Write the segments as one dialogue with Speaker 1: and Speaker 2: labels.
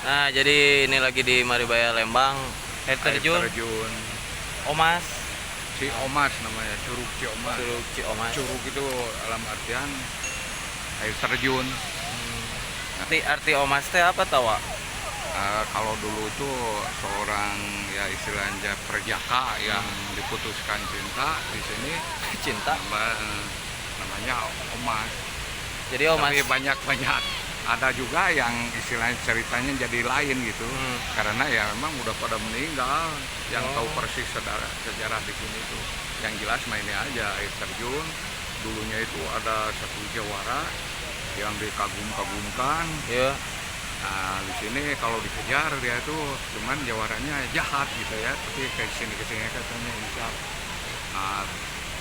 Speaker 1: Nah, jadi ini lagi di Maribaya Lembang, air
Speaker 2: Air
Speaker 1: terjun
Speaker 2: terjun
Speaker 1: Omas,
Speaker 2: Ciomas namanya, Curug Ciomas.
Speaker 1: Curug Ciomas.
Speaker 2: Curug itu dalam artian air terjun.
Speaker 1: Arti Omas teh apa tahu, Wak?
Speaker 2: Kalau dulu itu seorang ya istilahnya perjaka yang diputuskan cinta di sini
Speaker 1: Cinta.
Speaker 2: namanya Omas.
Speaker 1: Jadi Omas.
Speaker 2: Tapi banyak ada juga yang istilahnya ceritanya jadi lain gitu. Karena ya memang udah pada meninggal. Yang tahu persis sejarah di sini itu. Yang jelas mainnya aja air terjun. Dulunya itu ada satu jawara yang dikagum-kagumkan.
Speaker 1: Ya.
Speaker 2: Nah, di sini kalau dikejar dia tuh cuman jawarannya jahat gitu ya, tapi ke sini katanya insaf. Nah,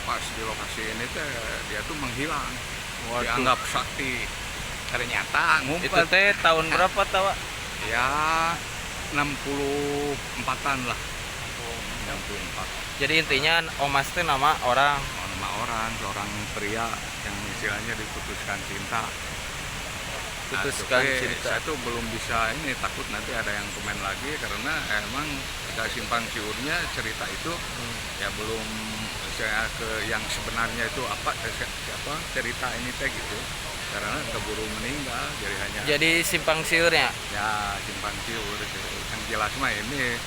Speaker 2: pas di lokasi ini teh dia tuh menghilang.
Speaker 1: Waduh.
Speaker 2: Dianggap sakti. Ternyata
Speaker 1: Itu
Speaker 2: ngumpet.
Speaker 1: teh tahun berapa tahu, Wak?
Speaker 2: Ya 64-an lah. 64.
Speaker 1: Jadi intinya Omas teh nama orang.
Speaker 2: Nama orang, seorang pria yang istilahnya diputuskan cinta.
Speaker 1: Putuskan
Speaker 2: tapi
Speaker 1: cinta.
Speaker 2: saya tuh belum bisa ini, takut nanti ada yang komen lagi karena emang kita simpang siurnya cerita itu ya belum saya ke yang sebenarnya itu apa siapa cerita ini teh gitu karena keburu meninggal jadi hanya
Speaker 1: Jadi simpang siurnya.
Speaker 2: ya simpang siur gitu. Yang jelas mah ini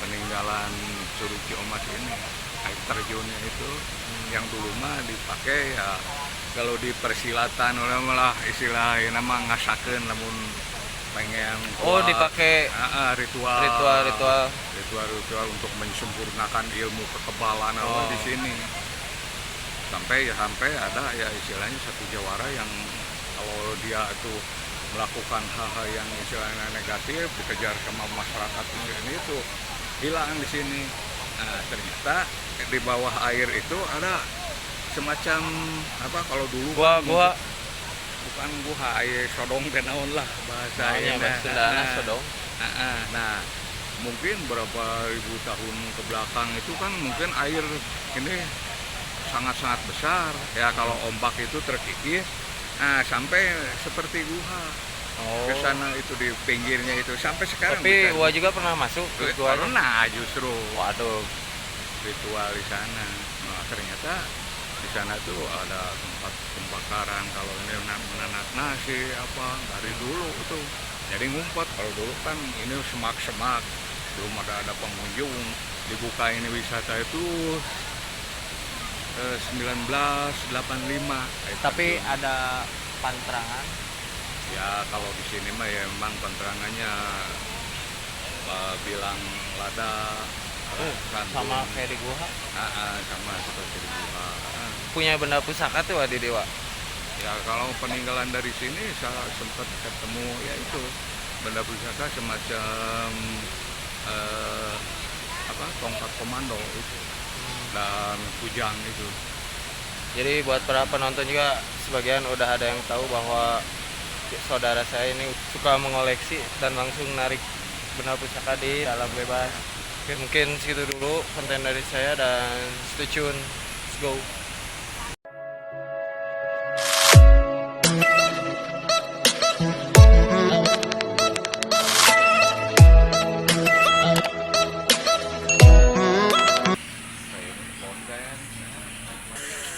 Speaker 2: peninggalan Curug Ciomas ini air terjunnya itu yang dulu mah dipakai ya kalau di persilatan malah istilah nama ngasakeun lamun pengen
Speaker 1: Dipakai
Speaker 2: ritual
Speaker 1: ritual.
Speaker 2: untuk menyempurnakan ilmu kekebalan di sini sampai ada ya istilahnya satu jawara yang kalau dia itu melakukan hal-hal yang istilahnya negatif dikejar sama masyarakat ini itu hilang di sini. Nah, ternyata di bawah air itu ada semacam apa kalau dulu
Speaker 1: Gua
Speaker 2: bukan gua air sodong teh naon lah bahasa
Speaker 1: Sundana sodong.
Speaker 2: Nah, mungkin berapa ribu tahun ke belakang itu kan mungkin air ini sangat-sangat besar ya kalau ombak itu terkikis sampai seperti guha ke sana itu di pinggirnya itu sampai sekarang.
Speaker 1: Tapi gua juga pernah masuk ke guanya.
Speaker 2: Pernah justru
Speaker 1: Waduh.
Speaker 2: ritual di sana. Nah, ternyata di sana tuh ada tempat pembakaran kalau ini menanak nasi apa dari dulu tuh. Jadi ngumpet kalau dulu kan ini semak-semak belum ada pengunjung. Dibuka ini wisata itu 1985.
Speaker 1: Tapi ada panterangan.
Speaker 2: Ya kalau di sini mah ya memang panterangannya bilang lada
Speaker 1: Sama kayak di gua.
Speaker 2: sama seperti di gua.
Speaker 1: Punya benda pusaka tuh di Dewa.
Speaker 2: Ya kalau peninggalan dari sini saya sempat ketemu ya itu benda pusaka semacam tongkat komando itu dan kujang itu.
Speaker 1: Jadi buat para penonton juga sebagian udah ada yang tahu bahwa saudara saya ini suka mengoleksi dan langsung narik benda pusaka di alam bebas. Oke, mungkin segitu dulu konten dari saya dan stay tune. Let's go.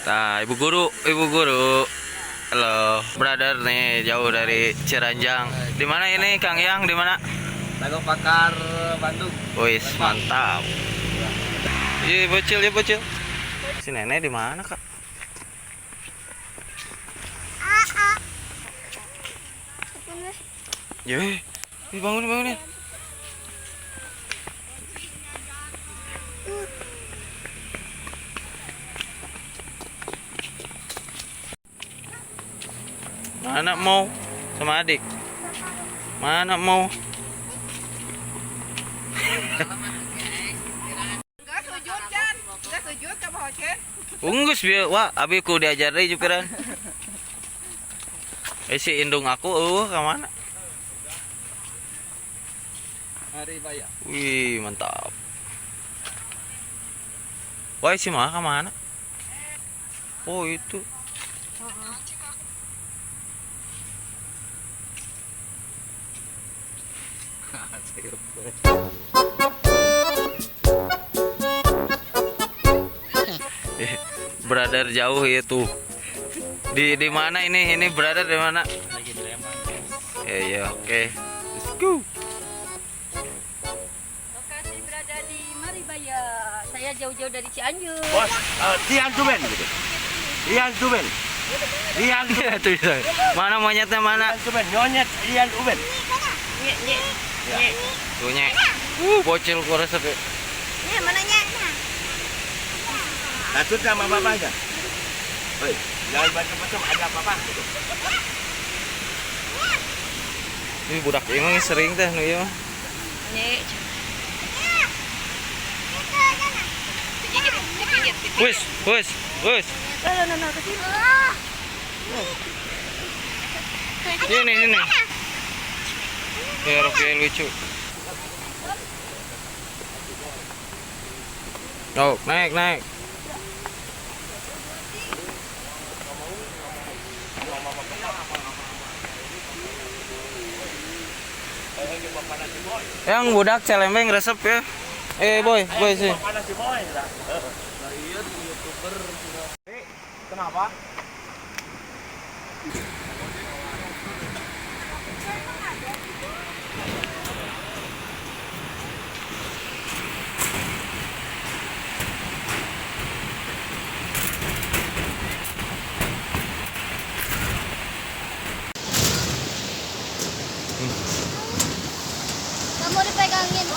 Speaker 1: Nah, ibu guru, halo, brother nih jauh dari Ciranjang. Di mana ini, Kang Yang? Di mana?
Speaker 3: Dago Pakar Bandung.
Speaker 1: Wis, mantap. Iya, bocil. Si nenek di mana, Kak? Ye, bangun. Mana mau sama adik? Mana mau?
Speaker 3: Enggak sujud ka Bahojen.
Speaker 1: Unggus bieu, wah, abi ku diajar deui jupiran. Si indung aku ka mana?
Speaker 3: Hari Baya.
Speaker 1: Wih, mantap. Wah, si mah ka mana? Oh, itu. Brother jauh itu. Di mana ini? Ini brother di mana?
Speaker 3: Lagi di Lembang.
Speaker 1: Ya, oke. Let's go.
Speaker 4: Lokasi berada di Maribaya. Saya jauh-jauh dari Cianjur.
Speaker 5: Bos, Tian Tuben gitu. Tian Tuben. Tian
Speaker 1: Ya, tuh, tuh. Mana monyetnya mana?
Speaker 5: Tuben, nyonyet Tian Tuben.
Speaker 1: Tuh nyek. Bocil gua resep ya.
Speaker 4: Nih, mananya?
Speaker 5: Natut nama bapaknya. Hei, jangan macam-macam ada apa-apa gitu.
Speaker 1: Ini budak emang sering teh nu ieu mah.
Speaker 4: Nih. Digigit.
Speaker 1: Wis.
Speaker 4: No, ke sini.
Speaker 1: Sini. Ya, Rocky lucu. Oh, naik. Yang budak celembeng resep ya. Boy sih.
Speaker 5: Panas si boy lah. Kenapa?
Speaker 4: Nggak mau dipegangin.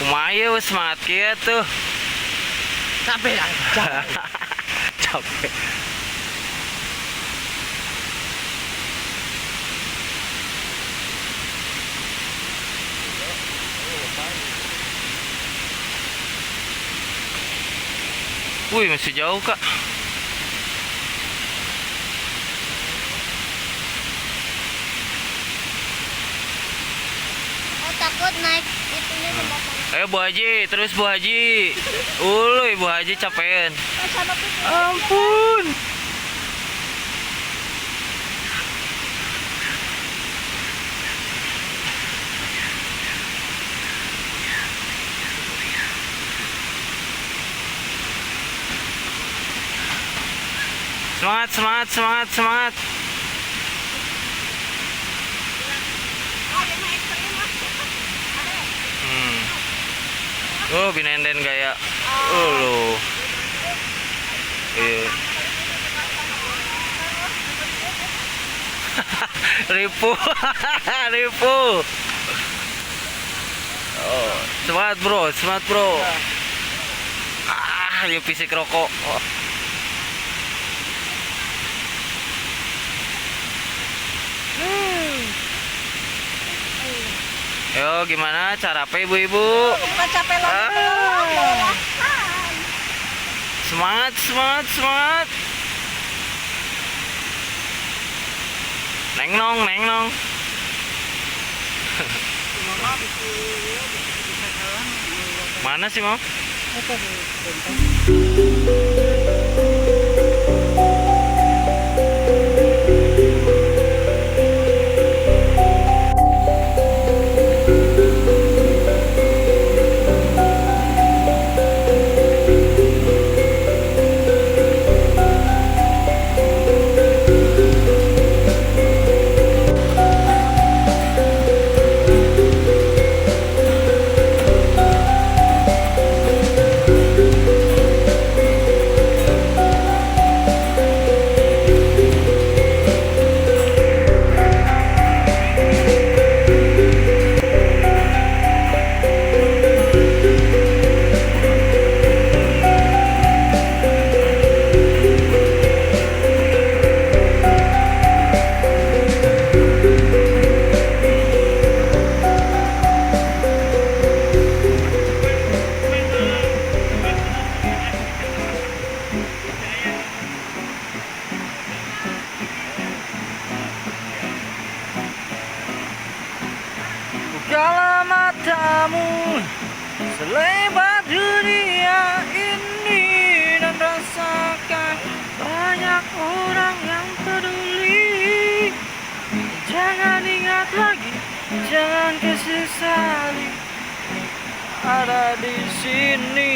Speaker 1: Kumaha semangat kieu tuh.
Speaker 5: Capek ya.
Speaker 1: Capek. Wih, masih jauh, Kak.
Speaker 4: Takut naik itunya jembatan.
Speaker 1: Ayo Bu Haji, terus Bu Haji. Uluy Bu Haji capean.
Speaker 4: Sama putih.
Speaker 1: Ampun. Semangat. Oh, binenden gaya. Lo. Iya. Ripu. Oh, semangat bro. Yuk fisik rokok. Oh. Yo, gimana cara apa ibu-ibu?
Speaker 4: Bukan capek lagi.
Speaker 1: Semangat. Neng nong. Mana sih, Mam? jangan kesesali ada di sini.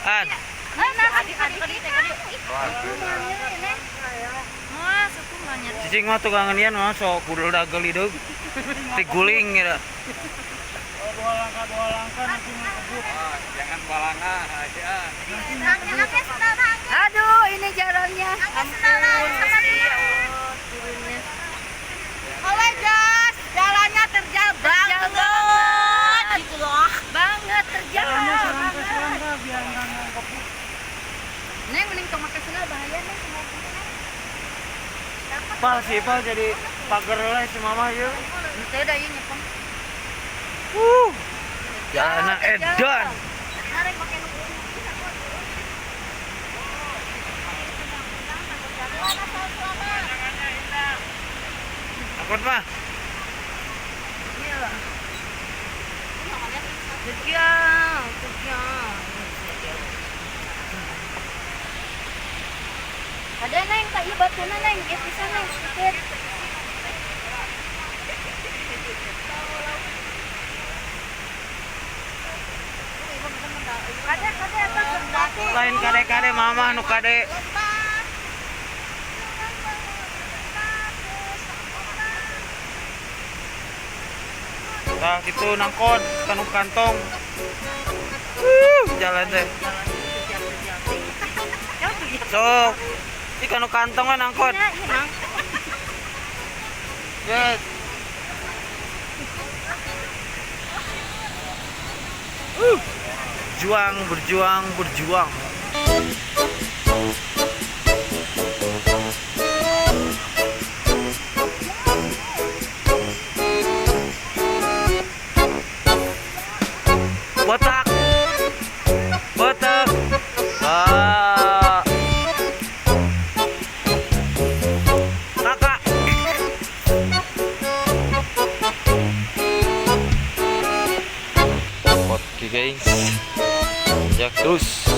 Speaker 1: An, cicing mah tukang anian mah sok kudu dagel hidup, tiguling gitu.
Speaker 2: Jangan balanga aja.
Speaker 4: Aduh, ini jalannya. Ampun, turunnya.
Speaker 3: Oleh gas, jalannya terjal banget.
Speaker 4: Gitu loh. Banget terjal. Neng mending tong make sendal bahaya neng.
Speaker 1: Pal sih pal jadi pagar lah si mama yuk.
Speaker 4: Itu dah ieu nyepeng.
Speaker 1: Jalan edan.
Speaker 4: Arek make nu.
Speaker 1: Akut mah.
Speaker 4: Terjal. Ada neng, tak iya batuna neng, ya bisa neng, sedikit. Kade,
Speaker 1: Lain kade-kade mama nu kade. Nah, gitu nangkot kanu kantong. Jalan teh. Sok. Di kanu kantong kan nangkot. Yes. Berjuang. Botak. Kakak. Oke guys, jak terus.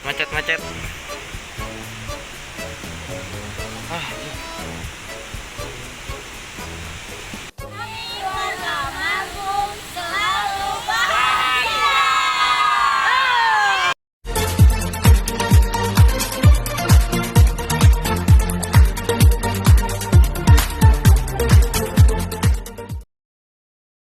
Speaker 1: Macet.